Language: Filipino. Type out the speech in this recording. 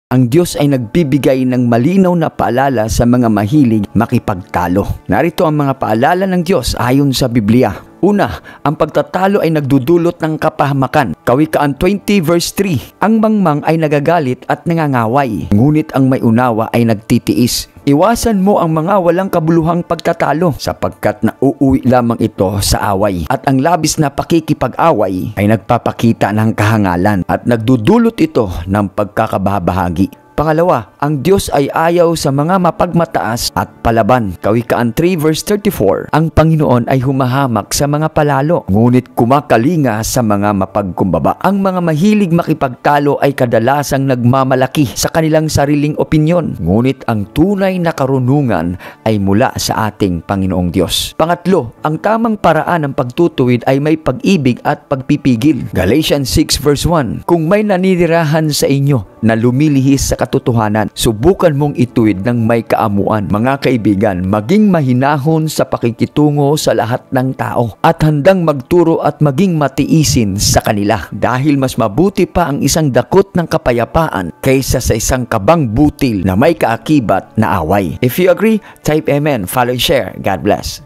Ang Diyos ay nagbibigay ng malinaw na paalala sa mga mahilig makipagtalo. Narito ang mga paalala ng Diyos ayon sa Biblia. Una, ang pagtatalo ay nagdudulot ng kapahamakan. Kawikaan 20 verse 3, ang mangmang ay nagagalit at nangangaway, ngunit ang may unawa ay nagtitiis. Iwasan mo ang mga walang kabuluhang pagtatalo sapagkat nauuwi lamang ito sa away. At ang labis na pakikipag-away ay nagpapakita ng kahangalan at nagdudulot ito ng pagkakabahabahagi. Pangalawa, ang Diyos ay ayaw sa mga mapagmataas at palaban. Kawikaan 3 verse 34, ang Panginoon ay humahamak sa mga palalo, ngunit kumakalinga sa mga mapagkumbaba. Ang mga mahilig makipagtalo ay kadalasang nagmamalaki sa kanilang sariling opinyon, ngunit ang tunay na karunungan ay mula sa ating Panginoong Diyos. Pangatlo, ang tamang paraan ng pagtutuwid ay may pag-ibig at pagpipigil. Galatians 6 verse 1, kung may naninirahan sa inyo na lumilihis sa katotohanan, subukan mong ituwid ng may kaamuan. Mga kaibigan, maging mahinahon sa pakikitungo sa lahat ng tao at handang magturo at maging matiisin sa kanila, dahil mas mabuti pa ang isang dakot ng kapayapaan kaysa sa isang kabang butil na may kaakibat na away. If you agree, type amen, follow, share. God bless.